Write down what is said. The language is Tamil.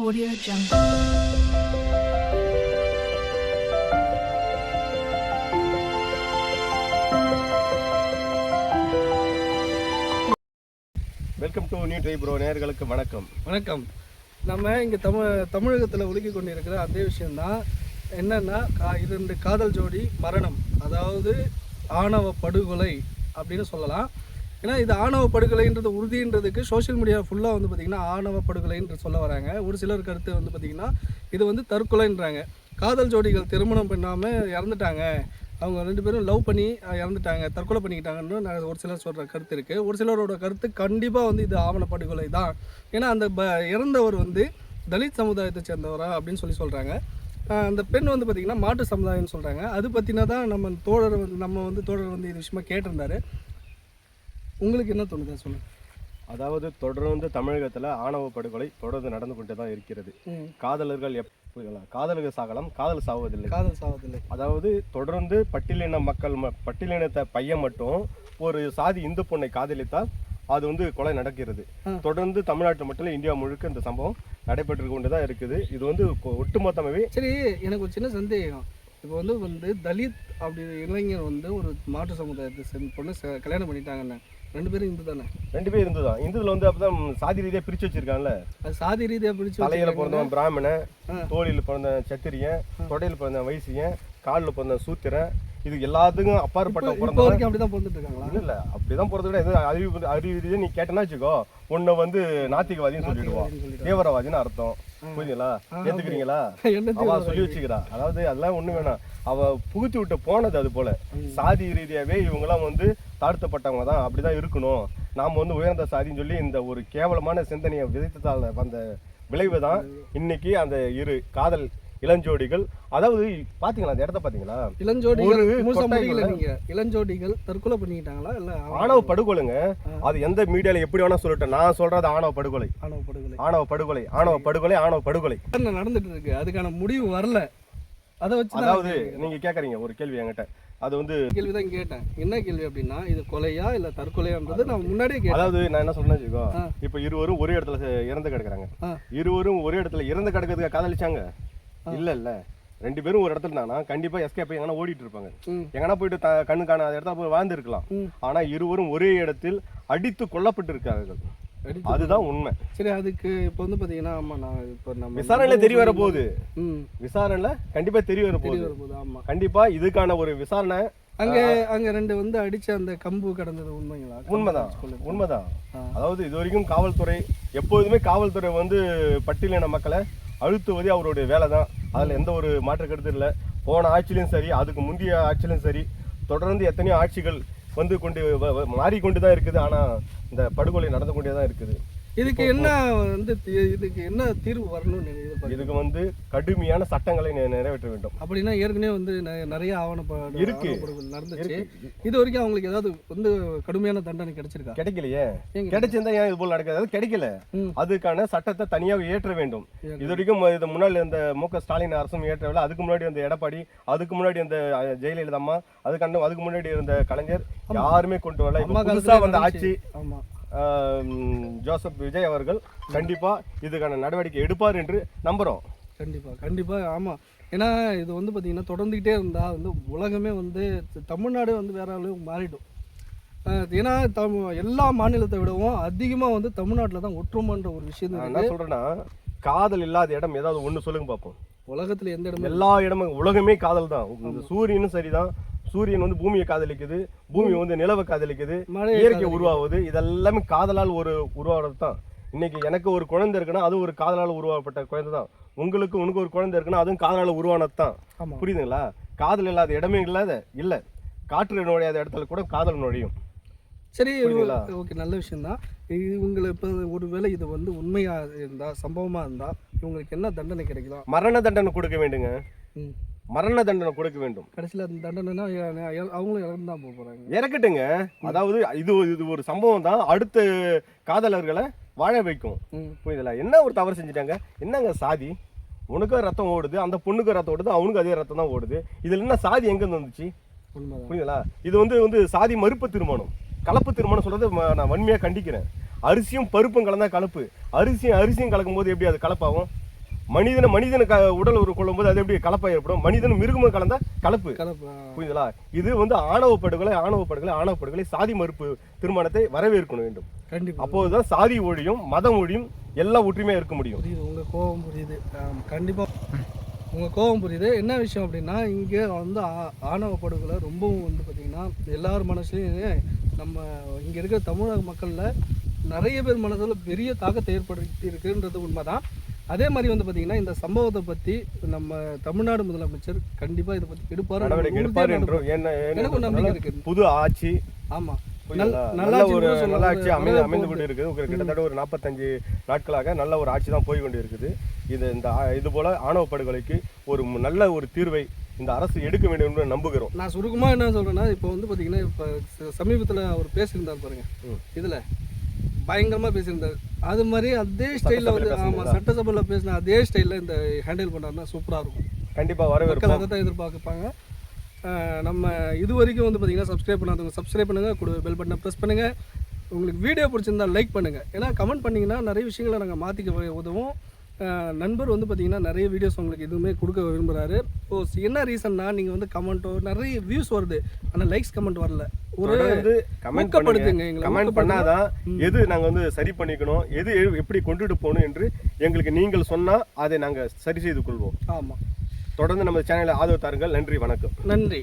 Audio Jungle. Welcome to new try bro. நேயர்களுக்கு வணக்கம். வணக்கம். நம்ம இங்கே தமிழகத்தில் ஒழுக்கி கொண்டிருக்கிற அதே விஷயந்தான். என்னென்னா இரண்டு காதல் ஜோடி மரணம், அதாவது ஆணவ படுகொலை அப்படின்னு சொல்லலாம். ஏன்னா இது ஆணவ படுகொலைன்றது உறுதின்றதுக்கு சோஷியல் மீடியா ஃபுல்லாக வந்து பார்த்திங்கன்னா ஆணவ படுகொலைன்ற சொல்ல வராங்க. ஒரு சிலர் கருத்து வந்து பார்த்திங்கன்னா இது வந்து தற்கொலைன்றாங்க. காதல் ஜோடிகள் திருமணம் பண்ணாமல் இறந்துட்டாங்க, அவங்க ரெண்டு பேரும் லவ் பண்ணி இறந்துட்டாங்க, தற்கொலை பண்ணிக்கிட்டாங்கன்னு ஒரு சிலர் சொல்கிற கருத்து இருக்குது. ஒரு சிலரோட கருத்து கண்டிப்பாக வந்து இது ஆவண படுகொலை தான். ஏன்னா அந்த இறந்தவர் வந்து தலித் சமுதாயத்தை சேர்ந்தவரா அப்படின்னு சொல்கிறாங்க. அந்த பெண் வந்து பார்த்திங்கன்னா மாட்டு சமுதாயம்னு சொல்கிறாங்க. அது பற்றினா தான் நம்ம தோழர் வந்து இது விஷயமா கேட்டிருந்தாரு. உங்களுக்கு என்ன தோணுதா சொல்லுங்கள். அதாவது தொடர்ந்து தமிழகத்தில் ஆணவ படுகொலை தொடர்ந்து நடந்து கொண்டு தான் இருக்கிறது. காதலர்கள் காதலர்கள் சாகலாம், காதல் சாவதில்லை. அதாவது தொடர்ந்து பட்டியலினத்தை பையன் மட்டும் ஒரு சாதி இந்து பொண்ணை காதலித்தால் அது வந்து கொலை நடக்கிறது. தொடர்ந்து தமிழ்நாட்டில் மட்டும் இல்லை, இந்தியா முழுக்க இந்த சம்பவம் நடைபெற்று கொண்டு தான் இருக்குது. இது வந்து ஒட்டுமொத்தமாகவே. சரி, எனக்கு ஒரு சின்ன சந்தேகம். இப்போ வந்து தலித் அப்படி இளைஞர் வந்து ஒரு மாற்று சமுதாயத்தை பொண்ணு கல்யாணம் பண்ணிட்டாங்கன்னு, ரெண்டு பேரும் இந்து தானே? ரெண்டு பேரும் இந்து தான். இந்துல வந்து அப்பதான் சாதி ரீதியாக பிரிச்சு வச்சிருக்காங்கல்ல. அது சாதி ரீதியாக பிரிச்சு, தலையில பிறந்தவன் பிராமணன், தோளில் பிறந்த சத்திரியன், தொடையில் பிறந்த வைசியன், காலில் பிறந்த சூத்திரன், இது எல்லாத்துக்கும் அப்பாற்பட்ட பிறந்தவங்க அப்படிதான் பிறந்துட்டு இருக்காங்களா? இல்ல அப்படிதான் பிறந்த அறிவு ரீதியாக நீ கேட்டனா வச்சுக்கோ, உன்னை வந்து நாத்திகவாதின்னு சொல்லிடுவோம், தீவிரவாதின்னு அர்த்தம். புரியுதுங்களா? ஏத்துக்கிறீங்களா? அவ சொல்லி வச்சுக்கிறா. அதாவது அதெல்லாம் ஒண்ணு வேணாம், அவ புகுத்தி விட்டு போனது. அது போல சாதி ரீதியாவே இவங்கெல்லாம் வந்து தாழ்த்தப்பட்டவங்க தான், அப்படிதான் இருக்கணும், நாம வந்து உயர்ந்த சாதின்னு சொல்லி இந்த ஒரு கேவலமான சிந்தனையை விதைத்ததால் வந்த விளைவு தான் இன்னைக்கு அந்த இரு காதல் இளஞ்சோடிகள். அதாவது பாத்தீங்களா அந்த இடத்த பாத்தீங்களா? இளஞ்சோடிகள் தற்கொலை பண்ணிக்கிட்டாங்களா இல்ல ஆணவ படுகொலைங்க. அது எந்த மீடியால எப்படி வேணா சொல்லட்டும், நான் சொல்றது ஆணவ படுகொலை நடந்துட்டு இருக்கு. அதுக்கான முடிவு வரல. அதை வச்சு அதாவது நீங்க கேக்குறீங்க ஒரு கேள்வி என்கிட்ட, அது வந்து கேள்விதான் கேட்டேன். என்ன கேள்வி அப்படின்னா, இது கொலையா இல்ல தற்கொலையான்றது நான் முன்னாடியே கேட்டேன். அதாவது நான் என்ன சொல்றேன்னு வச்சுக்கோ, இப்ப இருவரும் ஒரே இடத்துல இறந்து கிடக்குறாங்க. இருவரும் ஒரே இடத்துல இறந்து கிடக்கிறதுக்கு காதலிச்சாங்க? இல்ல, ரெண்டு பேரும் ஒரு இடத்துல இருந்தாங்கன்னா கண்டிப்பா எஸ்கேப் எங்கன்னா ஓடிட்டு இருப்பாங்க, எங்கன்னா போயிட்டு கண்ணு காணாத இடத்துல போய் வாழ்ந்து இருக்கலாம். ஆனா இருவரும் ஒரே இடத்தில் அடித்து கொல்லப்பட்டு இருக்கார்கள். அதுதான் உண்மை. சரி, அதுக்கு இப்போ வந்து பாத்தீங்கன்னா, ஆமா, நான் இப்போ நம்ம விசாரணையில தெரிய வர போகுது. விசாரணையில கண்டிப்பா தெரிய வர போகுது. ஆமா, கண்டிப்பா இதுக்கான ஒரு விசாரணை. அங்க ரெண்டு வந்து அடிச்ச அந்த கம்பு கடந்தது உண்மைங்களா? உண்மைதான். அதாவது இது வரைக்கும் காவல்துறை எப்போதுமே காவல்துறை வந்து பட்டியலின மக்களை அழுத்துவதே அவருடைய வேலை தான். அதில் எந்த ஒரு மாற்று கருத்து இல்லை. போன ஆட்சியிலும் சரி, அதுக்கு முந்தைய ஆட்சியிலும் சரி, தொடர்ந்து எத்தனையோ ஆட்சிகள் வந்து மாறிக்கொண்டு தான் இருக்குது. ஆனால் இந்த படுகொலை நடந்து கொண்டே தான் இருக்குது. இதுக்கு என்ன தீர்வு வரணும்னு? இதுக்கு வந்து கடுமையான சட்டங்களை நிறைவேற்ற வேண்டும். அப்படின்னா ஏற்கனவே வந்து நிறைய ஆவணப்படம் நடந்துச்சு. இது வரைக்கும் அவங்களுக்கு ஏதாவது வந்து கடுமையான தண்டனை கிடைச்சிருக்கா? கிடைக்கலையே. கிடைச்சிருந்தா ஏன் இது போல நடக்காது? கிடைக்கல. அதுக்கான சட்டத்தை தனியாக ஏற்ற வேண்டும். இது வரைக்கும் இது முன்னாடி இந்த மு.க. ஸ்டாலின் அரசும் ஏற்றவில்லை. அதுக்கு முன்னாடி அந்த எடப்பாடி, அதுக்கு முன்னாடி அந்த ஜெயலலிதா அம்மா, அதுக்கு முன்னாடி இருந்த கலைஞர், யாருமே கொண்டு வரல. புதுசா வந்த ஆட்சி ஜோசப் விஜய் அவர்கள் கண்டிப்பா இதுக்கான நடவடிக்கை எடுப்பார் என்று நம்புறோம். கண்டிப்பா ஆமா. ஏன்னா இது வந்து பாத்தீங்கன்னா தொடர்ந்துகிட்டே இருந்தா வந்து உலகமே வந்து தமிழ்நாடு வந்து வேற அளவுக்கு மாறிடும். ஏன்னா எல்லா மாநிலத்தை விடவும் அதிகமா வந்து தமிழ்நாட்டில் தான் ஒற்றுமைன்ற ஒரு விஷயம். என்ன சொல்றேன்னா, காதல் இல்லாத இடம் ஏதாவது ஒண்ணு சொல்லுங்க பார்ப்போம். உலகத்துல எந்த இடம்? எல்லா இடமும் உலகமே காதல் தான். இந்த சூரியனும் சரிதான். சூரியன் வந்து பூமியை காதலிக்குது, பூமி வந்து நிலவை காதலிக்குது, இயற்கை உருவாகுது. இதெல்லாமே காதலால் உருவாகிறது தான். இன்னைக்கு எனக்கு ஒரு குழந்தை இருக்குன்னா அது ஒரு காதலால் உருவாக்கப்பட்ட குழந்தை தான். உனக்கு ஒரு குழந்தை இருக்குன்னா அதுவும் காதலால் உருவானது தான். புரியுதுங்களா? காதல் இல்லாத இடமே இல்லை. காற்று நுழையாத இடத்துல கூட காதல் நுழையும். சரி, ஓகே, நல்ல விஷயம் தான். இவங்களை இப்போ ஒருவேளை இது வந்து உண்மையா இருந்தா, சம்பவமா இருந்தா, இவங்களுக்கு என்ன தண்டனை கிடைக்கலாம்? மரண தண்டனை கொடுக்க வேண்டுங்க. மரண தண்டனை கொடுக்க வேண்டும். கடைசியில் அந்த தண்டனைனா அவங்களும் இறந்து தான் போகிறாங்க. இறக்கட்டுங்க. அதாவது இது ஒரு சம்பவம் தான் அடுத்த காதலர்களை வாழ வைக்கும். புரியுதுல? என்ன ஒரு தவறு செஞ்சுட்டாங்க, என்னங்க சாதி? உனக்கும் ரத்தம் ஓடுது, அந்த பொண்ணுக்கும் ரத்தம் ஓடுது, அவனுக்கு அதே ரத்தம் தான் ஓடுது. இதுல என்ன சாதி எங்கேருந்து வந்துச்சு? புரியுதுங்களா? இது வந்து சாதி மறுப்பு திருமணம், கலப்பு திருமணம் சொல்றது நான் வன்மையாக கண்டிக்கிறேன். அரிசியும் பருப்பும் கலந்தா கலப்பு, அரிசியும் கலக்கும் போது எப்படி அது கலப்பாகும்? மனிதனு உடல் ஒரு கொள்ளும்போது அது எப்படி கலப்பா ஏற்படும், மனிதனும் மிருகமும் கலந்தா கலப்பு. புரியுதுங்களா? இது வந்து ஆணவப்படுகளை சாதி மறுப்பு திருமணத்தை வரவேற்க வேண்டும். கண்டிப்பா. அப்போதுதான் சாதி ஒழியும், மதம் ஒழியும், எல்லாம் ஒற்றுமையா இருக்க முடியும். உங்க கோபம் புரியுது. கண்டிப்பா உங்க கோபம் புரியுது. என்ன விஷயம் அப்படின்னா, இங்க வந்து ஆணவ படுகொலை ரொம்பவும் வந்து பாத்தீங்கன்னா எல்லார் மனசுலயும், நம்ம இங்க இருக்கிற தமிழக மக்கள்ல நிறைய பேர் மனசுல பெரிய தாக்கத்தை ஏற்படுத்தி இருக்குன்றது உண்மைதான். அதே மாதிரி வந்து பாத்தீங்கன்னா இந்த சம்பவத்தை பத்தி நம்ம தமிழ்நாடு முதலமைச்சர் கண்டிப்பா இதை பத்தி எடுப்பாரு எனக்கு நம்பிக்கை இருக்கு. புது ஆட்சி, ஆமா, நல்ல ஒரு நல்ல ஆட்சி அமைந்து கொண்டு இருக்குது. கிட்டத்தட்ட ஒரு 45 நாட்களாக நல்ல ஒரு ஆட்சி தான் போய் கொண்டு இருக்குது. இது போல ஆணவ படுகொலைக்கு ஒரு நல்ல ஒரு தீர்வை இந்த அரசு எடுக்க வேண்டும் என்று நம்புகிறோம். நான் சுருக்கமா என்ன சொல்றேன்னா, இப்போ வந்து பாத்தீங்கன்னா இப்ப சமீபத்துல அவர் பேசியிருந்தார் பாருங்க, இதுல பயங்கரமா பேசியிருந்தார். அது மாதிரி அதே ஸ்டைல்ல வந்து ஆமா சட்டசபையில் பேசின அதே ஸ்டைல்ல இந்த ஹேண்டில் பண்ணாருன்னா சூப்பரா இருக்கும். கண்டிப்பா வரவேற்போம். அதை தான் எதிர்பார்ப்பாங்க. நம்ம இது வரைக்கும் வந்து பார்த்தீங்கன்னா சப்ஸ்கிரைப் பண்ணாதவங்க சப்ஸ்கிரைப் பண்ணுங்கள், கூட பெல் பட்டனை ப்ரெஸ் பண்ணுங்கள். உங்களுக்கு வீடியோ பிடிச்சிருந்தா லைக் பண்ணுங்கள். ஏன்னா கமெண்ட் பண்ணிங்கன்னா நிறைய விஷயங்களை நாங்கள் மாற்றிக்க உதவும். நண்பர் வந்து பார்த்தீங்கன்னா நிறைய வீடியோஸ் உங்களுக்கு எதுவுமே கொடுக்க விரும்புகிறாரு. ஸோ என்ன ரீசன்னா, நீங்கள் வந்து கமெண்ட்டோ நிறைய வியூஸ் வருது, ஆனால் லைக்ஸ் கமெண்ட் வரல. ஒரு ஊக்கப்படுத்துங்க, எங்களை கமெண்ட் பண்ணாதான் எது நாங்கள் வந்து சரி பண்ணிக்கணும், எது எப்படி கொண்டுட்டு போகணும் என்று எங்களுக்கு நீங்கள் சொன்னால் அதை நாங்கள் சரி செய்து கொள்வோம். ஆமாம், தொடர்ந்து நம்ம சேனலை ஆதரவு தாருங்கள். நன்றி, வணக்கம். நன்றி.